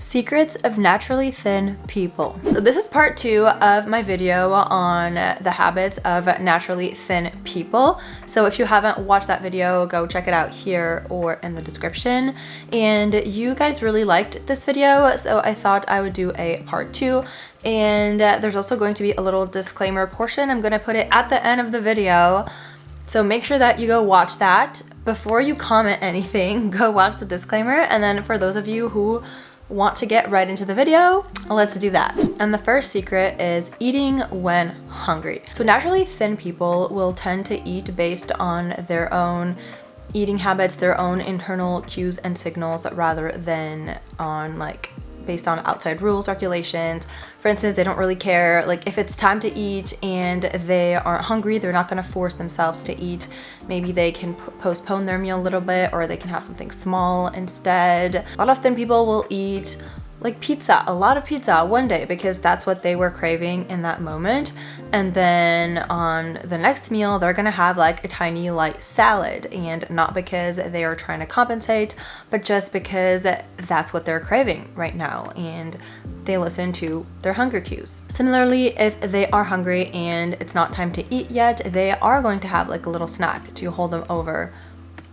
Secrets of naturally thin people. So this is part 2 of my video on the habits of naturally thin people. So if you haven't watched that video, go check it out here or in the description. And you guys really liked this video, so I thought I would do a part 2. And there's also going to be a little disclaimer portion. I'm going to put it at the end of the video. So make sure that you go watch that. Before you comment anything, go watch the disclaimer. And then for those of you who want to get right into the video, let's do that. And the first secret is eating when hungry. So naturally thin people will tend to eat based on their own eating habits, their own internal cues and signals, rather than on based on outside rules, regulations. For instance, they don't really care. Like if it's time to eat and they aren't hungry, they're not going to force themselves to eat. Maybe they can postpone their meal a little bit, or they can have something small instead. A lot of thin people will eat like pizza, a lot of pizza one day because that's what they were craving in that moment. And then on the next meal, they're gonna have like a tiny light salad, and not because they are trying to compensate, but just because that's what they're craving right now. And they listen to their hunger cues. Similarly, if they are hungry and it's not time to eat yet, they are going to have like a little snack to hold them over,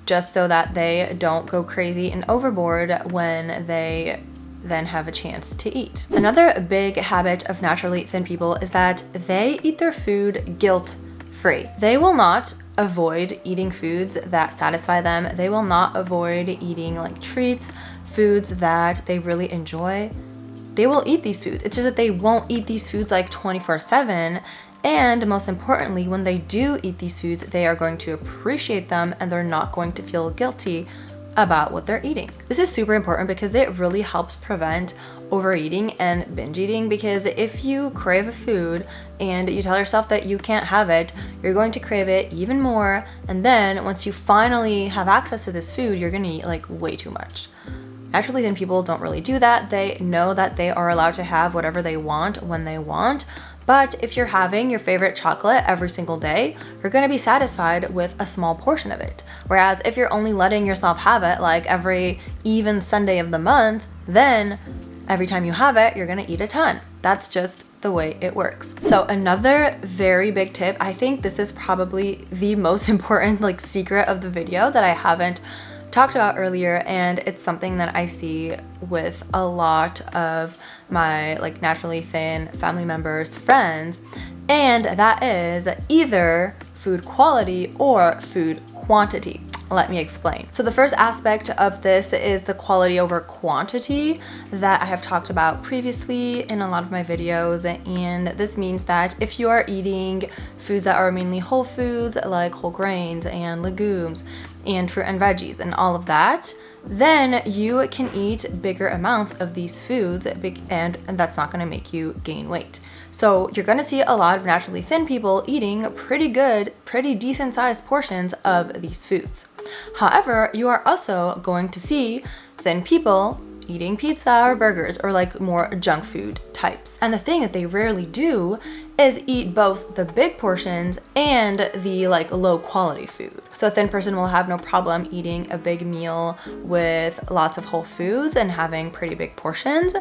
just so that they don't go crazy and overboard when they then have a chance to eat. Another big habit of naturally thin people is that they eat their food guilt-free. They will not avoid eating foods that satisfy them. They will not avoid eating like treats, foods that they really enjoy. They will eat these foods. It's just that they won't eat these foods like 24/7. And most importantly, when they do eat these foods, they are going to appreciate them and they're not going to feel guilty about what they're eating. This is super important because it really helps prevent overeating and binge eating, because if you crave a food and you tell yourself that you can't have it, you're going to crave it even more, and then once you finally have access to this food, you're gonna eat like way too much. Naturally thin people don't really do that. They know that they are allowed to have whatever they want when they want. But if you're having your favorite chocolate every single day, you're going to be satisfied with a small portion of it. Whereas if you're only letting yourself have it like every even Sunday of the month, then every time you have it, you're going to eat a ton. That's just the way it works. So another very big tip, I think this is probably the most important secret of the video that I haven't talked about earlier, and it's something that I see with a lot of my naturally thin family members, friends, and that is either food quality or food quantity. Let me explain. So the first aspect of this is the quality over quantity that I have talked about previously in a lot of my videos. And this means that if you are eating foods that are mainly whole foods, like whole grains and legumes and fruit and veggies and all of that, then you can eat bigger amounts of these foods, and that's not going to make you gain weight. So you're going to see a lot of naturally thin people eating pretty good, pretty decent sized portions of these foods. However, you are also going to see thin people eating pizza or burgers or more junk food types. And the thing that they rarely do is eat both the big portions and the low quality food. So a thin person will have no problem eating a big meal with lots of whole foods and having pretty big portions,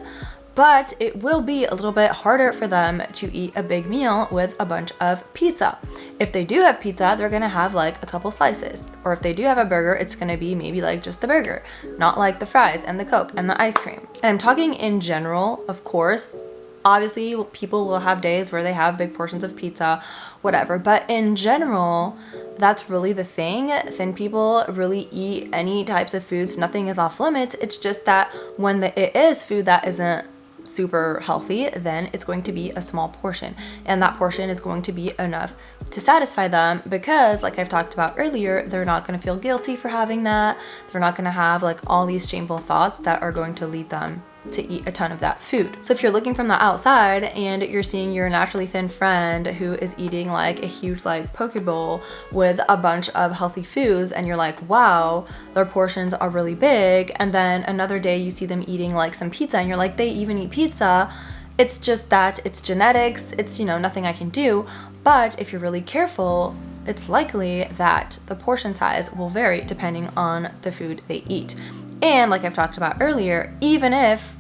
but it will be a little bit harder for them to eat a big meal with a bunch of pizza. If they do have pizza, they're gonna have a couple slices. Or if they do have a burger, it's gonna be maybe just the burger, not the fries and the Coke and the ice cream. And I'm talking in general, of course. Obviously, people will have days where they have big portions of pizza, whatever. But in general, that's really the thing. Thin people really eat any types of foods. Nothing is off limits. It's just that when it is food that isn't super healthy, then it's going to be a small portion, and that portion is going to be enough to satisfy them, because like I've talked about earlier, they're not going to feel guilty for having that. They're not going to have all these shameful thoughts that are going to lead them to eat a ton of that food. So if you're looking from the outside and you're seeing your naturally thin friend who is eating a huge poke bowl with a bunch of healthy foods, and you're wow, their portions are really big, and then another day you see them eating some pizza and you're they even eat pizza, it's just that it's genetics, it's nothing I can do. But if you're really careful, it's likely that the portion size will vary depending on the food they eat. And like I've talked about earlier, even if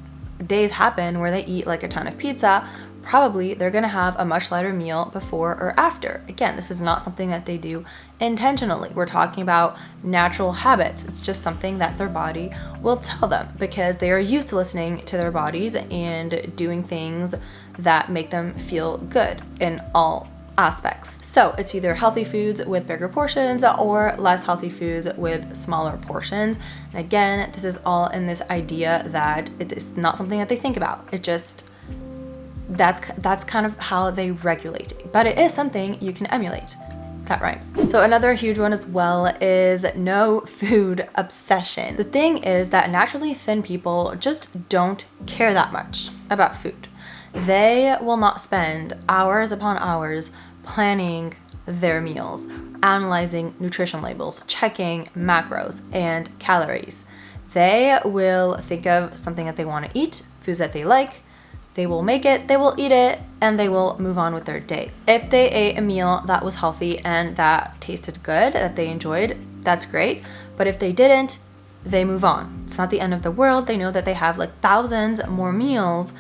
days happen where they eat like a ton of pizza, probably they're gonna have a much lighter meal before or after. Again, this is not something that they do intentionally. We're talking about natural habits. It's just something that their body will tell them because they are used to listening to their bodies and doing things that make them feel good in all aspects. So it's either healthy foods with bigger portions or less healthy foods with smaller portions. And again, this is all in this idea that it is not something that they think about. It just, that's kind of how they regulate it. But it is something you can emulate. That rhymes. So another huge one as well is no food obsession. The thing is that naturally thin people just don't care that much about food. They will not spend hours upon hours planning their meals, analyzing nutrition labels, checking macros and calories. They will think of something that they want to eat, foods that they like, they will make it, they will eat it, and they will move on with their day. If they ate a meal that was healthy and that tasted good, that they enjoyed, that's great. But if they didn't, they move on. It's not the end of the world. They know that they have like thousands more meals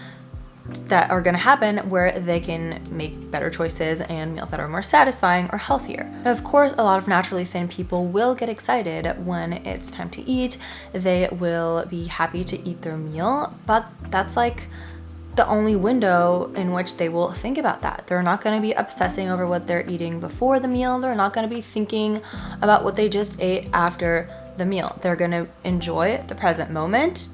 that are going to happen where they can make better choices and meals that are more satisfying or healthier. Now, of course, a lot of naturally thin people will get excited when it's time to eat. They will be happy to eat their meal, but that's like the only window in which they will think about that. They're not going to be obsessing over what they're eating before the meal. They're not going to be thinking about what they just ate after the meal. They're going to enjoy the present moment,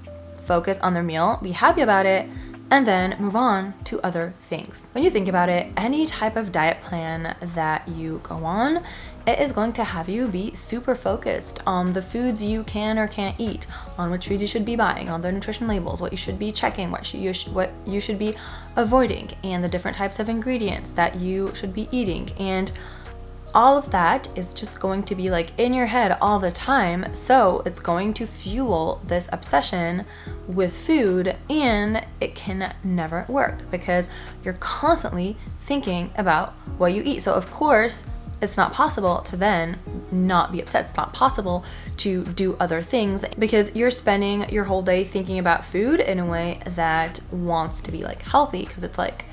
focus on their meal, be happy about it, and then move on to other things. When you think about it, any type of diet plan that you go on, it is going to have you be super focused on the foods you can or can't eat, on which foods you should be buying, on the nutrition labels, what you should be checking, what you should be avoiding, and the different types of ingredients that you should be eating. And all of that is just going to be like in your head all the time. So it's going to fuel this obsession with food, and it can never work because you're constantly thinking about what you eat. So of course, it's not possible to then not be upset. It's not possible to do other things because you're spending your whole day thinking about food in a way that wants to be like healthy, because it's like,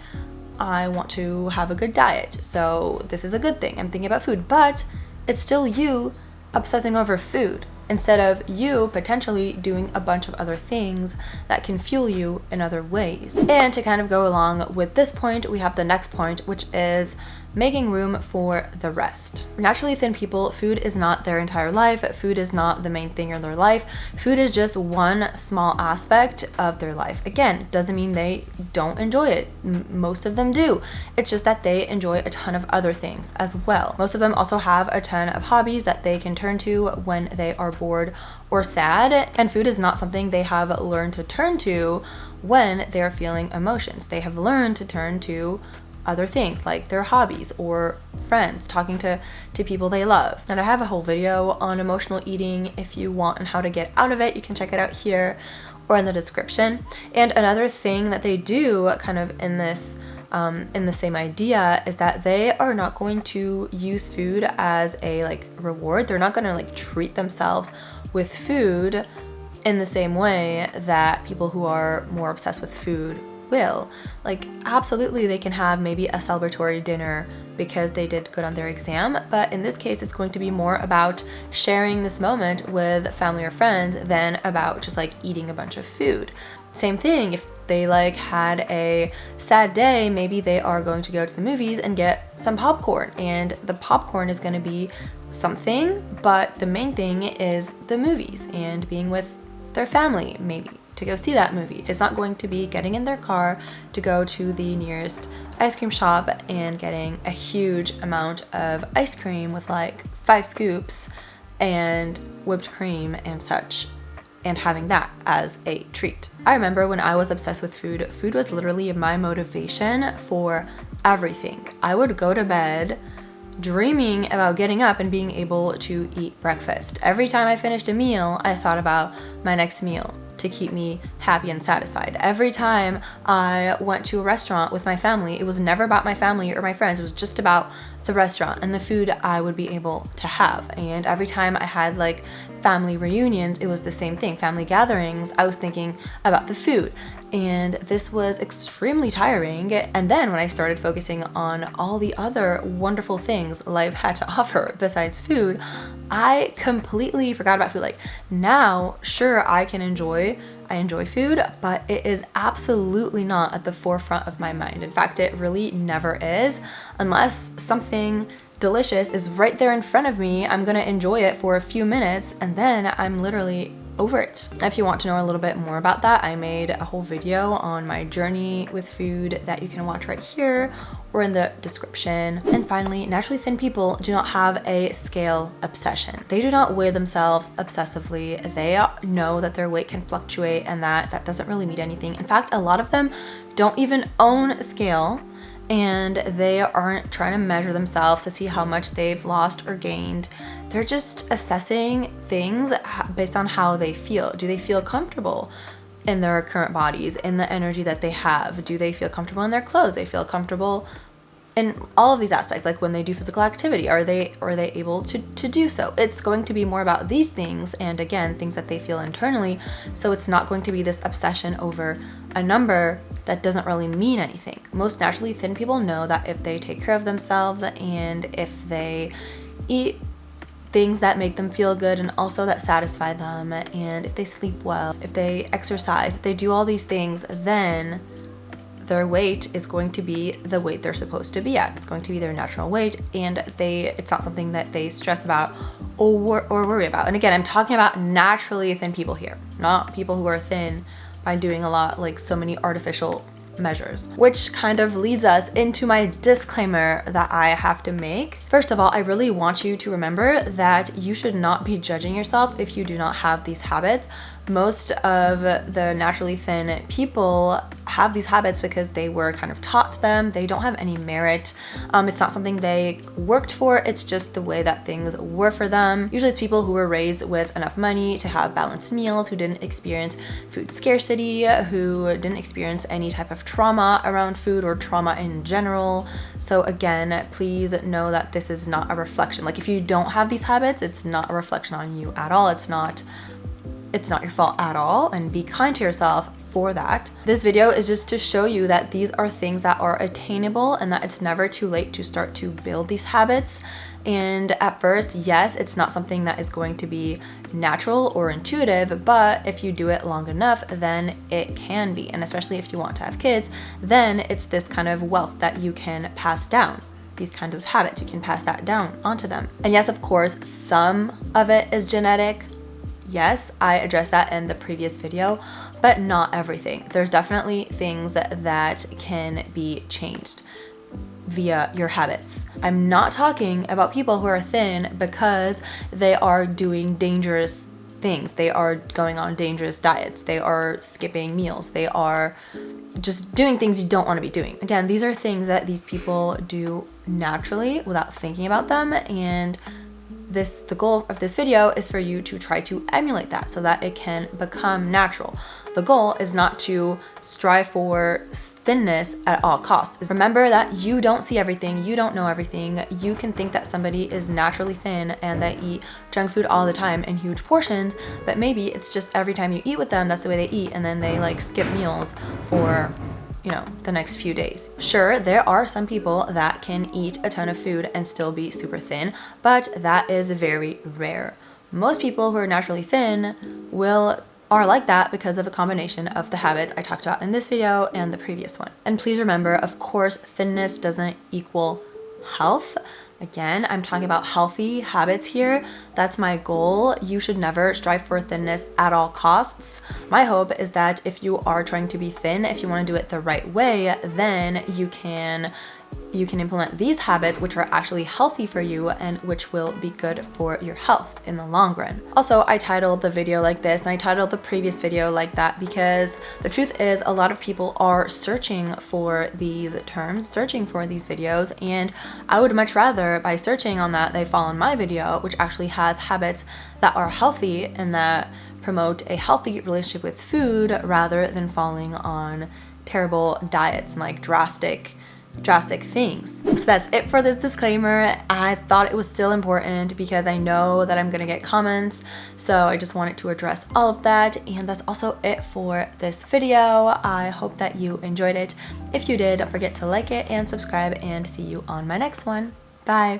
I want to have a good diet, so this is a good thing. I'm thinking about food, but it's still you obsessing over food instead of you potentially doing a bunch of other things that can fuel you in other ways. And to kind of go along with this point, we have the next point, which is making room for the rest. For naturally thin people, food is not their entire life. Food is not the main thing in their life. Food is just one small aspect of their life. Again, doesn't mean they don't enjoy it. Most of them do. It's just that they enjoy a ton of other things as well. Most of them also have a ton of hobbies that they can turn to when they are bored or sad, and food is not something they have learned to turn to when they're feeling emotions. They have learned to turn to other things like their hobbies or friends, talking to people they love. And I have a whole video on emotional eating if you want and how to get out of it. You can check it out here or in the description. And another thing that they do kind of in this in the same idea is that they are not going to use food as a like reward. They're not going to like treat themselves with food in the same way that people who are more obsessed with food will. Like, absolutely they can have maybe a celebratory dinner because they did good on their exam, but in this case it's going to be more about sharing this moment with family or friends than about just like eating a bunch of food. Same thing, if they like had a sad day, maybe they are going to go to the movies and get some popcorn, and the popcorn is going to be something, but the main thing is the movies and being with their family maybe to go see that movie. It's not going to be getting in their car to go to the nearest ice cream shop and getting a huge amount of ice cream with like 5 scoops and whipped cream and such, and having that as a treat. I remember when I was obsessed with food, food was literally my motivation for everything. I would go to bed dreaming about getting up and being able to eat breakfast. Every time I finished a meal, I thought about my next meal to keep me happy and satisfied. Every time I went to a restaurant with my family, it was never about my family or my friends. It was just about the restaurant and the food I would be able to have. And every time I had like family reunions, it was the same thing. Family gatherings, I was thinking about the food. And this was extremely tiring. And then when I started focusing on all the other wonderful things life had to offer besides food, I completely forgot about food. Like now, sure, I enjoy food, but it is absolutely not at the forefront of my mind. In fact, it really never is. Unless something delicious is right there in front of me, I'm gonna enjoy it for a few minutes and then I'm literally over it. If you want to know a little bit more about that, I made a whole video on my journey with food that you can watch right here or in the description. And finally, naturally thin people do not have a scale obsession. They do not weigh themselves obsessively. They know that their weight can fluctuate and that doesn't really mean anything. In fact, a lot of them don't even own a scale, and they aren't trying to measure themselves to see how much they've lost or gained. They're just assessing things based on how they feel. Do they feel comfortable in their current bodies, in the energy that they have? Do they feel comfortable in their clothes? They feel comfortable in all of these aspects, like when they do physical activity, are they able to do so? It's going to be more about these things, and again, things that they feel internally. So it's not going to be this obsession over a number that doesn't really mean anything. Most naturally thin people know that if they take care of themselves and if they eat things that make them feel good and also that satisfy them, and if they sleep well, if they exercise, if they do all these things, then their weight is going to be the weight they're supposed to be at. It's going to be their natural weight, and it's not something that they stress about or worry about. And again, I'm talking about naturally thin people here, not people who are thin by doing a lot, like so many artificial measures. Which kind of leads us into my disclaimer that I have to make. First of all, I really want you to remember that you should not be judging yourself if you do not have these habits. Most of the naturally thin people have these habits because they were kind of taught them. They don't have any merit. It's not something they worked for. It's just the way that things were for them. Usually it's people who were raised with enough money to have balanced meals, who didn't experience food scarcity, who didn't experience any type of trauma around food or trauma in general. So again, please know that this is not a reflection. Like if you don't have these habits, it's not a reflection on you at all. It's not your fault at all, and be kind to yourself for that. This video is just to show you that these are things that are attainable and that it's never too late to start to build these habits. And at first, yes, it's not something that is going to be natural or intuitive, but if you do it long enough, then it can be. And especially if you want to have kids, then it's this kind of wealth that you can pass down. These kinds of habits, you can pass that down onto them. And yes, of course, some of it is genetic. Yes, I addressed that in the previous video, but not everything. There's definitely things that can be changed via your habits. I'm not talking about people who are thin because they are doing dangerous things. They are going on dangerous diets. They are skipping meals. They are just doing things you don't want to be doing. Again, these are things that these people do naturally without thinking about them, and the goal of this video is for you to try to emulate that so that it can become natural. The goal is not to strive for thinness at all costs. Remember that you don't see everything, you don't know everything. You can think that somebody is naturally thin and they eat junk food all the time in huge portions, but maybe it's just every time you eat with them, that's the way they eat, and then they like skip meals for the next few days. Sure, there are some people that can eat a ton of food and still be super thin, but that is very rare. Most people who are naturally thin are like that because of a combination of the habits I talked about in this video and the previous one. And please remember, of course, thinness doesn't equal health. Again, I'm talking about healthy habits here. That's my goal. You should never strive for thinness at all costs. My hope is that if you are trying to be thin, if you want to do it the right way, then you can implement these habits which are actually healthy for you and which will be good for your health in the long run. Also, I titled the video like this and I titled the previous video like that because the truth is a lot of people are searching for these terms, searching for these videos, and I would much rather by searching on that they fall on my video, which actually has habits that are healthy and that promote a healthy relationship with food rather than falling on terrible diets and like drastic drastic things. So that's it for this disclaimer. I thought it was still important because I know that I'm gonna get comments, so I just wanted to address all of that. And that's also it for this video. I hope that you enjoyed it. If you did, don't forget to like it and subscribe, and see you on my next one. Bye.